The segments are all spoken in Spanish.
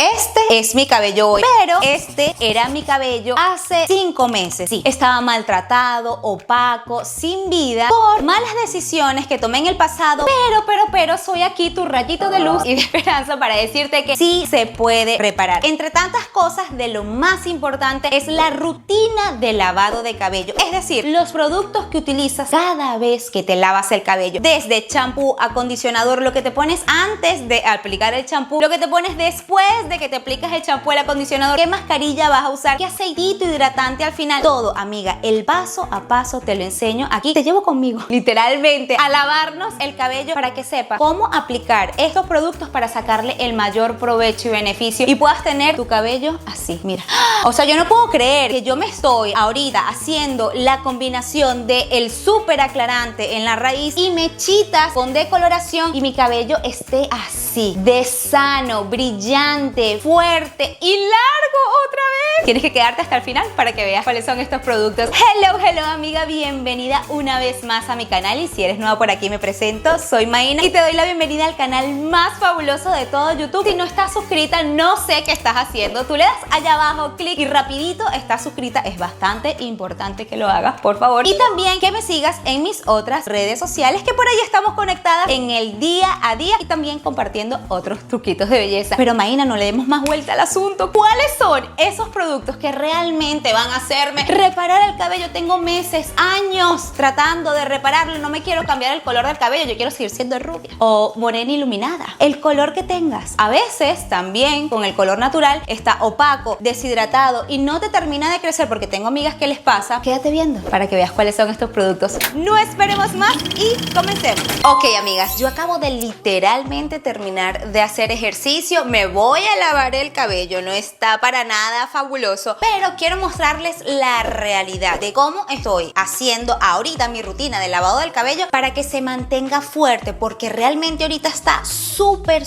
Este es mi cabello hoy, pero este era mi cabello hace 5 meses. Sí, estaba maltratado, opaco, sin vida, por malas decisiones que tomé en el pasado, pero soy aquí tu rayito de luz y de esperanza para decirte que sí se puede reparar. Entre tantas cosas, de lo más importante es la rutina de lavado de cabello, es decir, los productos que utilizas cada vez que te lavas el cabello, desde champú, acondicionador, lo que te pones antes de aplicar el champú, lo que te pones después de que te aplicas el champú, el acondicionador, qué mascarilla vas a usar, qué aceitito hidratante al final, todo, amiga, el paso a paso te lo enseño aquí, te llevo conmigo, literalmente, a lavarnos el cabello para que sepas cómo aplicar estos productos para sacarle el mayor provecho y beneficio y puedas tener tu cabello así, mira. O sea, yo no puedo creer que yo me estoy ahorita haciendo la combinación de el súper aclarante en la raíz y mechitas con decoloración y mi cabello esté así, de sano, brillante, fuerte y largo otra vez. Tienes que quedarte hasta el final para que veas cuáles son estos productos. Hello amiga, bienvenida una vez más a mi canal y si eres nueva por aquí me presento, soy Maína y te doy la bienvenida al canal más fabuloso de todo YouTube. Si no estás suscrita, no sé qué estás haciendo, tú le das allá abajo, clic y rapidito estás suscrita, es bastante importante que lo hagas, por favor. Y también que me sigas en mis otras redes sociales, que por ahí estamos conectadas en el día a día y también compartiendo otros truquitos de belleza. Pero Maína, no le demos más vuelta al asunto. ¿Cuáles son esos productos que realmente van a hacerme reparar el cabello? Tengo meses, años tratando de repararlo, no me quiero cambiar el color del cabello, yo quiero seguir siendo rubia o morena iluminada, el color que tengas. A veces también con el color natural está opaco, deshidratado y no te termina de crecer, porque tengo amigas que les pasa. Quédate viendo para que veas cuáles son estos productos. No esperemos más y comencemos. Ok, amigas, yo acabo de literalmente terminar de hacer ejercicio, me voy a lavar el cabello, no está para nada fabuloso, pero quiero mostrarles la realidad de cómo estoy haciendo ahorita mi rutina de lavado del cabello para que se mantenga fuerte, porque realmente ahorita está súper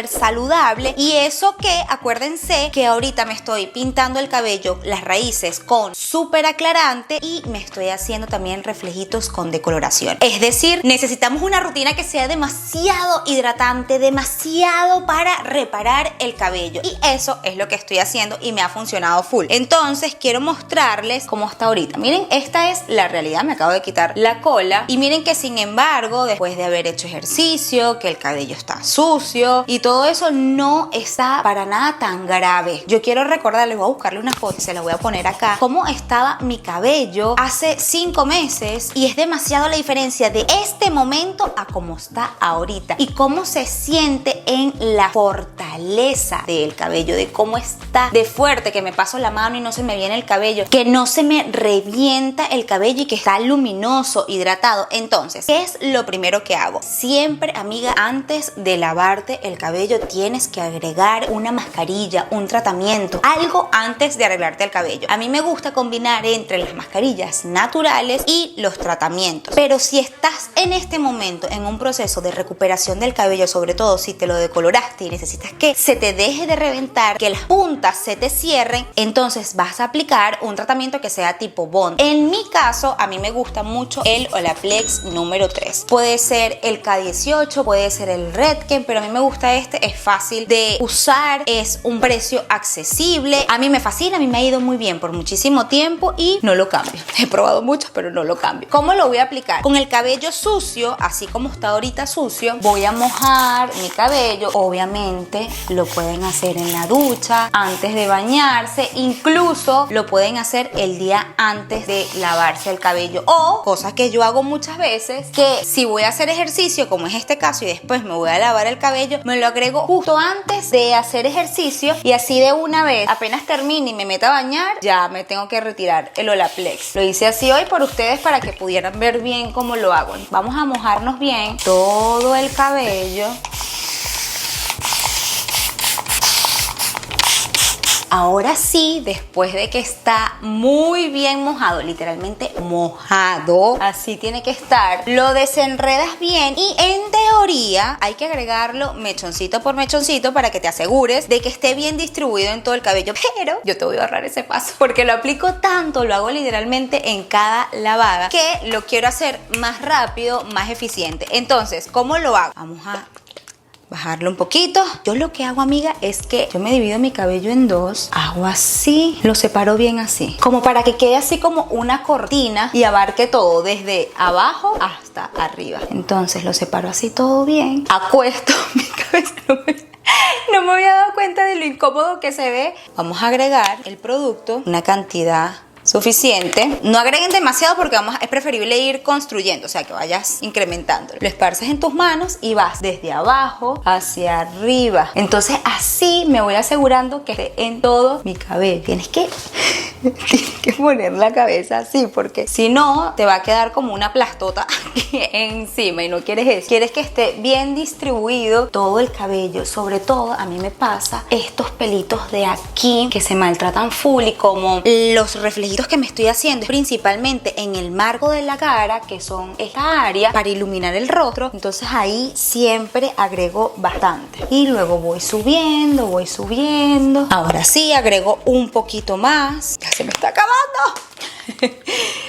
saludable. Y eso que, acuérdense que ahorita me estoy pintando el cabello, las raíces con súper aclarante y me estoy haciendo también reflejitos con decoloración. Es decir, necesitamos una rutina que sea demasiado hidratante, demasiado para reparar el cabello, y eso es lo que estoy haciendo y me ha funcionado full. Entonces quiero mostrarles cómo está ahorita. Miren, esta es la realidad, me acabo de quitar la cola y miren que sin embargo, después de haber hecho ejercicio, que el cabello está sucio y todo eso, no está para nada tan grave. Yo quiero recordarles, voy a buscarle una foto y se la voy a poner acá, cómo estaba mi cabello hace 5 meses y es demasiado la diferencia de este momento a cómo está ahorita y cómo se siente en la fortaleza del cabello, de cómo está de fuerte, que me paso la mano y no se me viene el cabello, que no se me revienta el cabello y que está luminoso, hidratado. Entonces, ¿qué es lo primero que hago? Siempre, amiga, antes de lavarte el cabello tienes que agregar una mascarilla, un tratamiento, algo antes de arreglarte el cabello. A mí me gusta combinar entre las mascarillas naturales y los tratamientos, pero si estás en este momento en un proceso de recuperación del cabello, sobre todo si te lo decoloraste y necesitas que se te deje de reventar, que las puntas se te cierren, entonces vas a aplicar un tratamiento que sea tipo bond. En mi caso, a mí me gusta mucho el Olaplex número 3. Puede ser el K18, puede ser el Redken, pero a mí me gusta este, es fácil de usar, es un precio accesible. A mí me fascina, a mí me ha ido muy bien por muchísimo tiempo y no lo cambio. He probado muchos, pero no lo cambio. ¿Cómo lo voy a aplicar? Con el cabello sucio, así como está ahorita sucio, voy a mojar mi cabello. Obviamente lo pueden hacer en la ducha, antes de bañarse, incluso lo pueden hacer el día antes de lavarse el cabello, o cosas que yo hago muchas veces, que si voy a hacer ejercicio, como es este caso, y después me voy a lavar el cabello, me lo agrego justo antes de hacer ejercicio y así de una vez, apenas termine y me meta a bañar, ya me tengo que retirar el Olaplex. Lo hice así hoy por ustedes para que pudieran ver bien cómo lo hago. Vamos a mojarnos bien todo el cabello. Ahora sí, después de que está muy bien mojado, literalmente mojado, así tiene que estar, lo desenredas bien y en teoría hay que agregarlo mechoncito por mechoncito para que te asegures de que esté bien distribuido en todo el cabello. Pero yo te voy a ahorrar ese paso porque lo aplico tanto, lo hago literalmente en cada lavada, que lo quiero hacer más rápido, más eficiente. Entonces, ¿cómo lo hago? Vamos a bajarlo un poquito. Yo lo que hago, amiga, es que yo me divido mi cabello en dos. Hago así, lo separo bien así, como para que quede así como una cortina y abarque todo, desde abajo hasta arriba. Entonces lo separo así todo bien. Acuesto mi cabeza. No me había dado cuenta de lo incómodo que se ve. Vamos a agregar el producto, una cantidad suficiente. No agreguen demasiado porque es preferible ir construyendo, o sea, que vayas incrementando. Lo esparces en tus manos y vas desde abajo hacia arriba. Entonces así me voy asegurando que esté en todo mi cabello. Tienes que poner la cabeza así, porque si no te va a quedar como una plastota aquí encima y no quieres eso. Quieres que esté bien distribuido todo el cabello. Sobre todo a mí me pasa estos pelitos de aquí que se maltratan full, y como los reflejitos que me estoy haciendo principalmente en el marco de la cara, que son esta área para iluminar el rostro, entonces ahí siempre agrego bastante y luego voy subiendo. Ahora sí agrego un poquito más. Ya se me está acabando.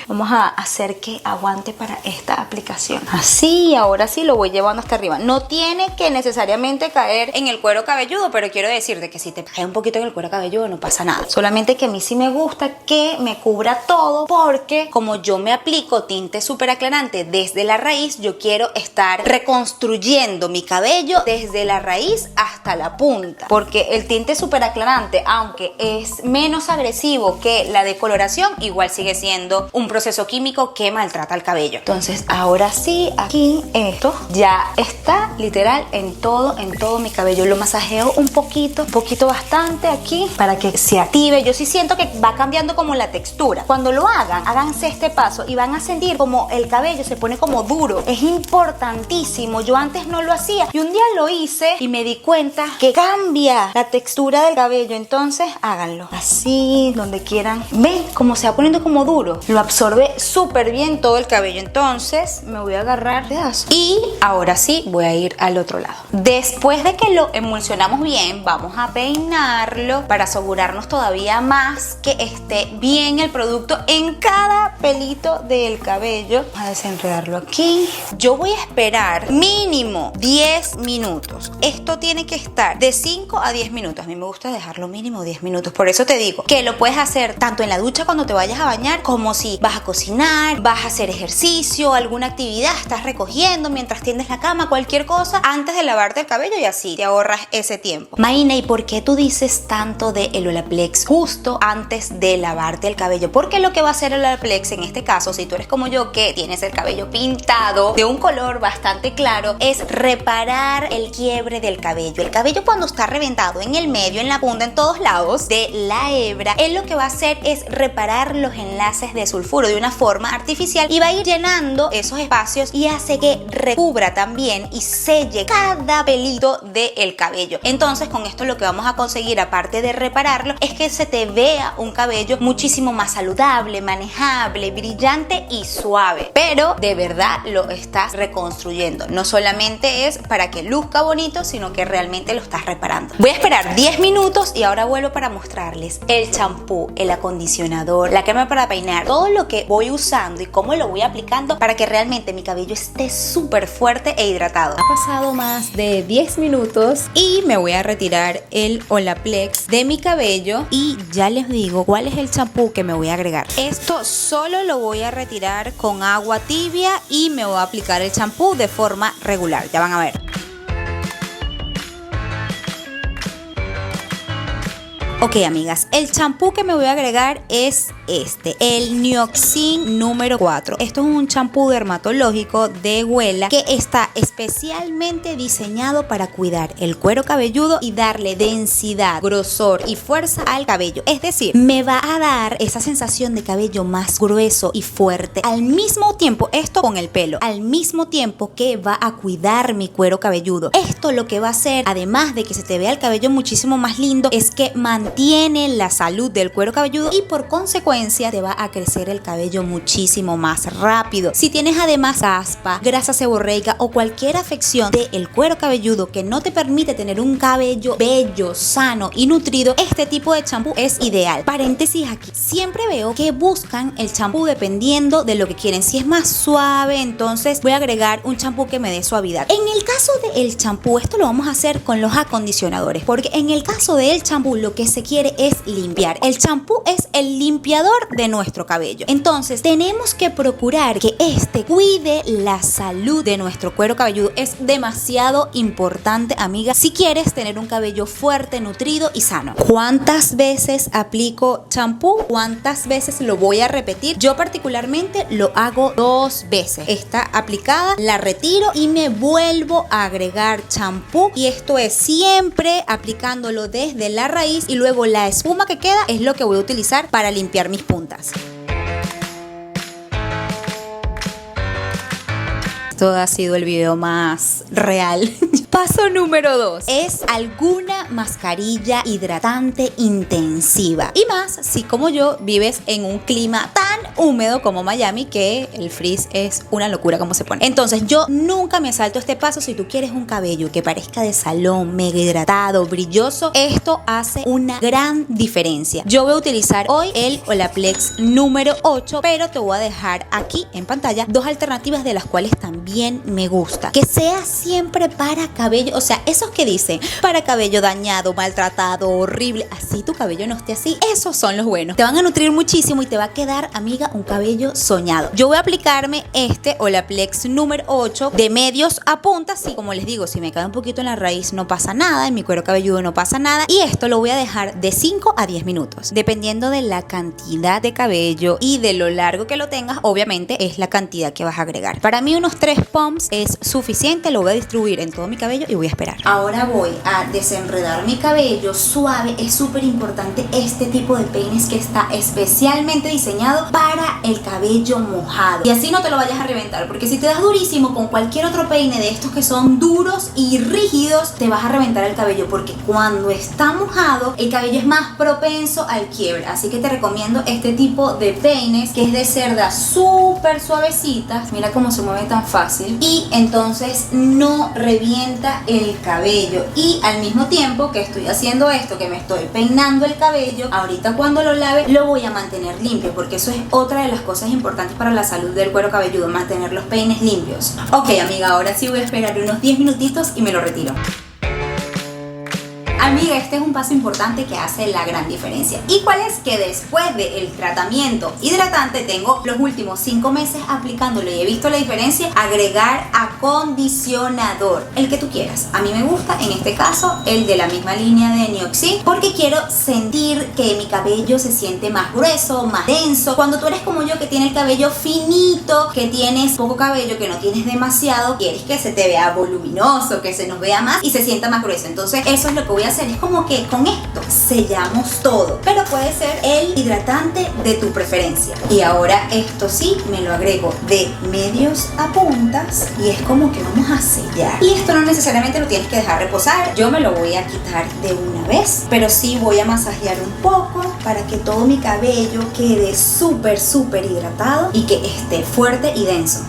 Vamos a hacer que aguante para esta aplicación. Así, ahora sí lo voy llevando hasta arriba. No tiene que necesariamente caer en el cuero cabelludo, pero quiero decirte que si te cae un poquito en el cuero cabelludo no pasa nada. Solamente que a mí sí me gusta que me cubra todo, porque como yo me aplico tinte súper aclarante desde la raíz, yo quiero estar reconstruyendo mi cabello desde la raíz hasta la punta, porque el tinte súper aclarante, aunque es menos agresivo que la decoloración, igual sigue siendo un proceso químico que maltrata el cabello. Entonces ahora sí, aquí esto ya está literal en todo mi cabello. Lo masajeo un poquito bastante aquí para que se active. Yo sí siento que va cambiando como la textura. Cuando lo háganse este paso y van a sentir como el cabello se pone como duro. Es importantísimo. Yo antes no lo hacía y un día lo hice y me di cuenta que cambia la textura del cabello. Entonces háganlo así, donde quieran. Ven cómo se va poniendo como duro, lo absorbe súper bien todo el cabello. Entonces me voy a agarrar pedazos y ahora sí voy a ir al otro lado. Después de que lo emulsionamos bien, vamos a peinarlo para asegurarnos todavía más que esté bien el producto en cada pelito del cabello. Vamos a desenredarlo aquí. Yo voy a esperar mínimo 10 minutos. Esto tiene que estar de 5 a 10 minutos. A mí me gusta dejarlo mínimo 10 minutos. Por eso te digo que lo puedes hacer tanto en la ducha cuando te vayas a bañar, como si vas a cocinar, vas a hacer ejercicio, alguna actividad, estás recogiendo mientras tiendes la cama, cualquier cosa, antes de lavarte el cabello, y así te ahorras ese tiempo. Maína, ¿y por qué tú dices tanto de el Olaplex justo antes de lavarte el cabello? Porque lo que va a hacer el Olaplex en este caso, si tú eres como yo que tienes el cabello pintado de un color bastante claro, es reparar el quiebre del cabello. El cabello cuando está reventado en el medio, en la punta, en todos lados de la hebra, él lo que va a hacer es reparar los enlaces de sulfuro de una forma artificial y va a ir llenando esos espacios y hace que recubra también y selle cada pelito del cabello. Entonces con esto lo que vamos a conseguir, aparte de repararlo, es que se te vea un cabello muchísimo más saludable, manejable, brillante y suave, pero de verdad lo estás reconstruyendo. No solamente es para que luzca bonito, sino que realmente lo estás reparando. Voy a esperar 10 minutos y ahora vuelvo para mostrarles el champú, el acondicionador, la crema para peinar, todo lo que voy usando y cómo lo voy aplicando para que realmente mi cabello esté súper fuerte e hidratado. Ha pasado más de 10 minutos y me voy a retirar el Olaplex de mi cabello y ya les digo cuál es el champú que me voy a agregar. Esto solo lo voy a retirar con agua tibia y me voy a aplicar el champú de forma regular. Ya van a ver. Ok, amigas, el champú que me voy a agregar es el Nioxin número 4. Esto es un champú dermatológico de Wella que está especialmente diseñado para cuidar el cuero cabelludo y darle densidad, grosor y fuerza al cabello. Es decir, me va a dar esa sensación de cabello más grueso y fuerte. Al mismo tiempo, esto con el pelo, al mismo tiempo que va a cuidar mi cuero cabelludo. Esto lo que va a hacer, además de que se te vea el cabello muchísimo más lindo, es que mantiene mantiene la salud del cuero cabelludo y por consecuencia te va a crecer el cabello muchísimo más rápido. Si tienes además caspa, grasa seborreica o cualquier afección del cuero cabelludo que no te permite tener un cabello bello, sano y nutrido, este tipo de champú es ideal. Paréntesis aquí, siempre veo que buscan el champú dependiendo de lo que quieren. Si es más suave, entonces voy a agregar un champú que me dé suavidad. En el caso del champú, esto lo vamos a hacer con los acondicionadores, porque en el caso del champú lo que se quiere es limpiar. El champú es el limpiador de nuestro cabello. Entonces tenemos que procurar que este cuide la salud de nuestro cuero cabelludo. Es demasiado importante, amiga, si quieres tener un cabello fuerte, nutrido y sano. ¿Cuántas veces aplico champú? ¿Cuántas veces lo voy a repetir? Yo particularmente lo hago 2 veces. Está aplicada, la retiro y me vuelvo a agregar champú, y esto es siempre aplicándolo desde la raíz, y luego la espuma que queda es lo que voy a utilizar para limpiar mis puntas. Esto ha sido el video más real. Paso número 2 es alguna mascarilla hidratante intensiva. Y más si, como yo, vives en un clima tan húmedo como Miami, que el frizz es una locura como se pone. Entonces yo nunca me salto este paso. Si tú quieres un cabello que parezca de salón, mega hidratado, brilloso, esto hace una gran diferencia. Yo voy a utilizar hoy el Olaplex número 8, pero te voy a dejar aquí en pantalla 2 alternativas de las cuales también me gusta. Que sea siempre para cabello, o sea, esos que dicen para cabello dañado, maltratado, horrible, así tu cabello no esté así, esos son los buenos. Te van a nutrir muchísimo y te va a quedar, amiga, un cabello soñado. Yo voy a aplicarme este Olaplex número 8 de medios a puntas. Y como les digo, si me cae un poquito en la raíz no pasa nada, en mi cuero cabelludo no pasa nada, y esto lo voy a dejar de 5 a 10 minutos. Dependiendo de la cantidad de cabello y de lo largo que lo tengas, obviamente es la cantidad que vas a agregar. Para mí unos 3 pumps es suficiente. Lo voy a distribuir en todo mi cabello y voy a esperar. Ahora voy a desenredar mi cabello suave. Es súper importante este tipo de peines que está especialmente diseñado para el cabello mojado, y así no te lo vayas a reventar, porque si te das durísimo con cualquier otro peine de estos que son duros y rígidos, te vas a reventar el cabello, porque cuando está mojado el cabello es más propenso al quiebre. Así que te recomiendo este tipo de peines, que es de cerdas súper suavecitas. Mira cómo se mueve tan fácil, y entonces no revienta el cabello. Y al mismo tiempo que estoy haciendo esto, que me estoy peinando el cabello, ahorita cuando lo lave lo voy a mantener limpio, porque eso es otra de las cosas importantes para la salud del cuero cabelludo, mantener los peines limpios. Ok, amiga, ahora sí voy a esperar unos 10 minutitos y me lo retiro. Amiga, este es un paso importante que hace la gran diferencia. ¿Y cuál es? Que después del tratamiento hidratante, tengo los últimos 5 meses aplicándolo y he visto la diferencia. Agregar acondicionador, el que tú quieras. A mí me gusta, en este caso, el de la misma línea de Nioxin, porque quiero sentir que mi cabello se siente más grueso, más denso. Cuando tú eres como yo, que tiene el cabello finito, que tienes poco cabello, que no tienes demasiado, quieres que se te vea voluminoso, que se nos vea más y se sienta más grueso. Entonces eso es lo que voy a hacer. Es como que con esto sellamos todo, pero puede ser el hidratante de tu preferencia. Y ahora esto sí me lo agrego de medios a puntas, y es como que vamos a sellar. Y esto no necesariamente lo tienes que dejar reposar. Yo me lo voy a quitar de una vez, pero sí voy a masajear un poco para que todo mi cabello quede súper hidratado y que esté fuerte y denso.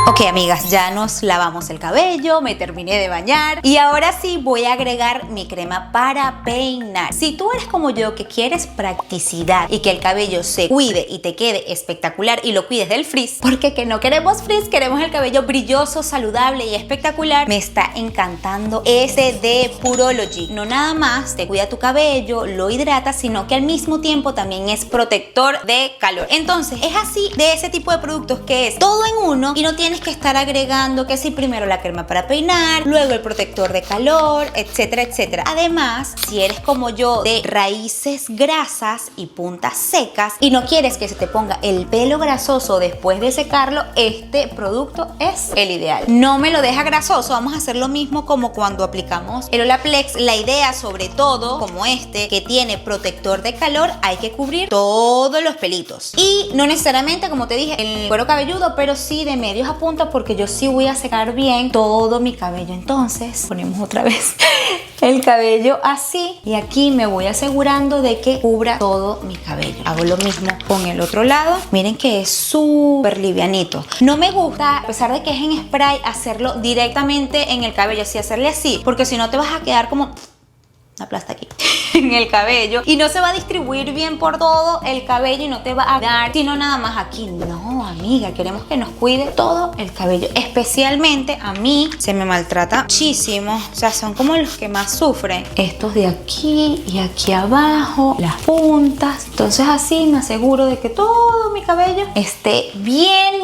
Ok, amigas, ya nos lavamos el cabello, me terminé de bañar y ahora sí voy a agregar mi crema para peinar. Si tú eres como yo, que quieres practicidad y que el cabello se cuide y te quede espectacular y lo cuides del frizz, porque que no queremos frizz, queremos el cabello brilloso, saludable y espectacular, me está encantando este de Pureology. No nada más te cuida tu cabello, lo hidrata, sino que al mismo tiempo también es protector de calor. Entonces es así, de ese tipo de productos que es todo en uno y no tienes que estar agregando que si primero la crema para peinar, luego el protector de calor, etcétera, etcétera. Además, si eres como yo, de raíces grasas y puntas secas y no quieres que se te ponga el pelo grasoso después de secarlo, este producto es el ideal. No me lo deja grasoso. Vamos a hacer lo mismo como cuando aplicamos el Olaplex. La idea, sobre todo como este que tiene protector de calor, hay que cubrir todos los pelitos, y no necesariamente, como te dije, el cuero cabelludo, pero sí de medios a puntas, punta porque yo sí voy a secar bien todo mi cabello. Entonces ponemos otra vez el cabello así y aquí me voy asegurando de que cubra todo mi cabello. Hago lo mismo con el otro lado. Miren que es súper livianito. No me gusta, a pesar de que es en spray, hacerlo directamente en el cabello, así hacerle así, porque si no te vas a quedar como una plasta aquí en el cabello y no se va a distribuir bien por todo el cabello y no te va a dar sino nada más aquí. No, amiga, queremos que nos cuide todo el cabello. Especialmente a mí se me maltrata muchísimo, o sea, son como los que más sufren estos de aquí y aquí abajo, las puntas. Entonces así me aseguro de que todo mi cabello esté bien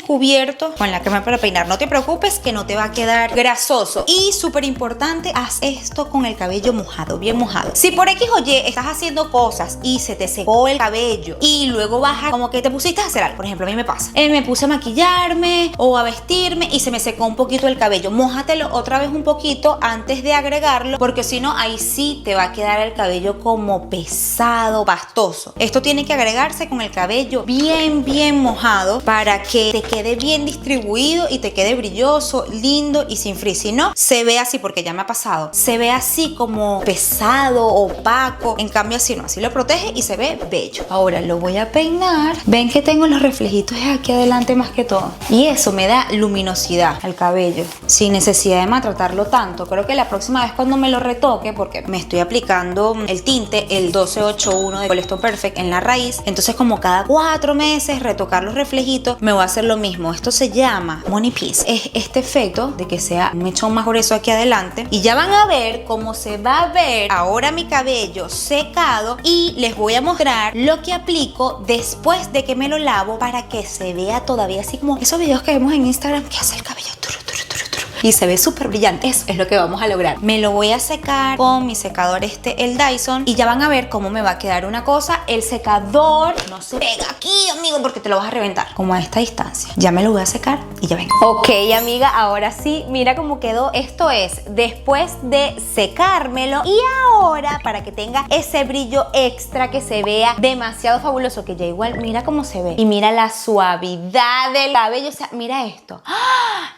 cubierto con la crema para peinar. No te preocupes que no te va a quedar grasoso. Y súper importante, haz esto con el cabello mojado, bien mojado. Si por X o Y estás haciendo cosas y se te secó el cabello y luego baja, como que te pusiste a hacer algo, por ejemplo, a mí me pasa, me puse a maquillarme o a vestirme y se me secó un poquito el cabello, mójatelo otra vez un poquito antes de agregarlo, porque si no, ahí sí te va a quedar el cabello como pesado, pastoso. Esto tiene que agregarse con el cabello bien mojado para que te quede bien distribuido y te quede brilloso, lindo y sin frizz. Si no, se ve así, porque ya me ha pasado, se ve así como pesado, opaco. En cambio así no, así lo protege y se ve bello. Ahora lo voy a peinar. Ven que tengo los reflejitos aquí adelante más que todo, y eso me da luminosidad al cabello sin necesidad de maltratarlo tanto. Creo que la próxima vez cuando me lo retoque, porque me estoy aplicando el tinte, el 1281 de Colesto Perfect en la raíz, entonces como cada 4 meses retocar los reflejitos, me voy a hacer lo mismo. Esto se llama Money Piece. Es este efecto de que sea un mechón más grueso aquí adelante, y ya van a ver cómo se va a ver ahora mi cabello secado, y les voy a mostrar lo que aplico después de que me lo lavo para que se vea todavía así como esos videos que vemos en Instagram que hace el cabello y se ve súper brillante. Eso es lo que vamos a lograr. Me lo voy a secar con mi secador el Dyson, y ya van a ver cómo me va a quedar una cosa. El secador no se pega aquí, amigo, porque te lo vas a reventar, como a esta distancia. Ya me lo voy a secar y ya ven. Ok, amiga, ahora sí, mira cómo quedó. Esto es después de secármelo, y ahora para que tenga ese brillo extra, que se vea demasiado fabuloso, que ya igual mira cómo se ve y mira la suavidad del cabello. O sea, mira esto.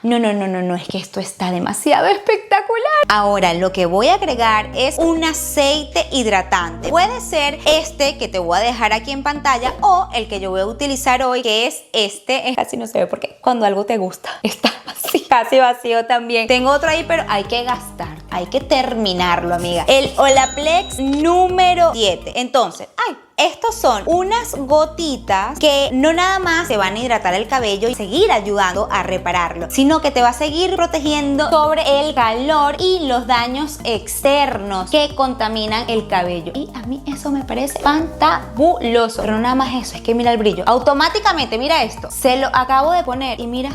No, es que esto está demasiado espectacular. Ahora lo que voy a agregar es un aceite hidratante. Puede ser este que te voy a dejar aquí en pantalla, o el que yo voy a utilizar hoy, que es este. Casi no se ve porque cuando algo te gusta está así, casi vacío también. Tengo otro ahí, pero hay que gastar, hay que terminarlo, amiga. El Olaplex número 7. Entonces, estos son unas gotitas que no nada más te van a hidratar el cabello y seguir ayudando a repararlo, sino que te va a seguir protegiendo sobre el calor y los daños externos que contaminan el cabello. Y a mí eso me parece fantabuloso. Pero no nada más eso, es que mira el brillo. Automáticamente, mira esto. Se lo acabo de poner y mira.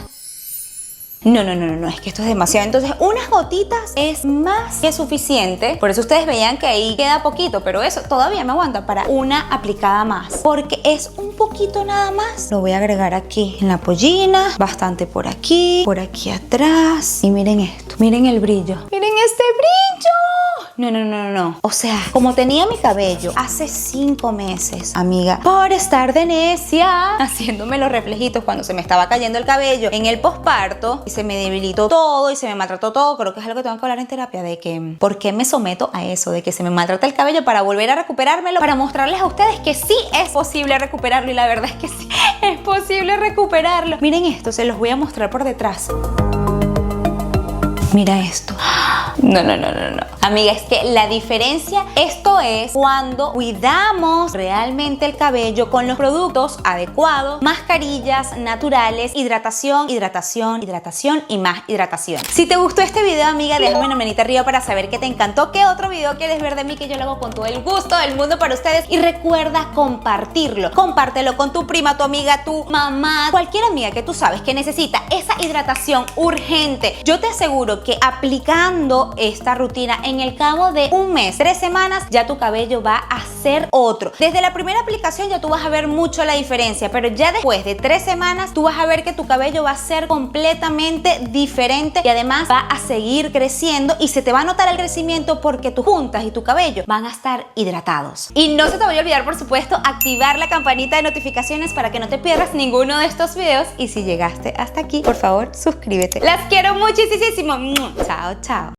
No, es que esto es demasiado. Entonces unas gotitas es más que suficiente. Por eso ustedes veían que ahí queda poquito, pero eso todavía me aguanta para una aplicada más, porque es un poquito nada más. Lo voy a agregar aquí en la pollina, bastante por aquí atrás. Y miren esto, miren el brillo, miren este brillo. No. O sea, como tenía mi cabello hace 5 meses, amiga, por estar de necia haciéndome los reflejitos cuando se me estaba cayendo el cabello en el posparto, y se me debilitó todo y se me maltrató todo. Creo que es algo que tengo que hablar en terapia, de que por qué me someto a eso, de que se me maltrata el cabello, para volver a recuperármelo, para mostrarles a ustedes que sí es posible recuperarlo. Y la verdad es que sí es posible recuperarlo. Miren esto, se los voy a mostrar por detrás. Mira esto. No. Amiga, es que la diferencia, esto es cuando cuidamos realmente el cabello con los productos adecuados, mascarillas naturales, hidratación y más hidratación. Si te gustó este video, amiga, déjame una manita arriba para saber que te encantó. ¿Qué otro video quieres ver de mí? Que yo lo hago con todo el gusto del mundo para ustedes. Y recuerda compartirlo. Compártelo con tu prima, tu amiga, tu mamá, cualquier amiga que tú sabes que necesita esa hidratación urgente. Yo te aseguro que aplicando esta rutina, en el cabo de un mes, 3 semanas, ya tu cabello va a ser otro. Desde la primera aplicación ya tú vas a ver mucho la diferencia, pero ya después de 3 semanas tú vas a ver que tu cabello va a ser completamente diferente y además va a seguir creciendo y se te va a notar el crecimiento porque tus puntas y tu cabello van a estar hidratados. Y no se te vaya a olvidar, por supuesto, activar la campanita de notificaciones para que no te pierdas ninguno de estos videos. Y si llegaste hasta aquí, por favor, suscríbete. Las quiero muchísimo. Chao, chao.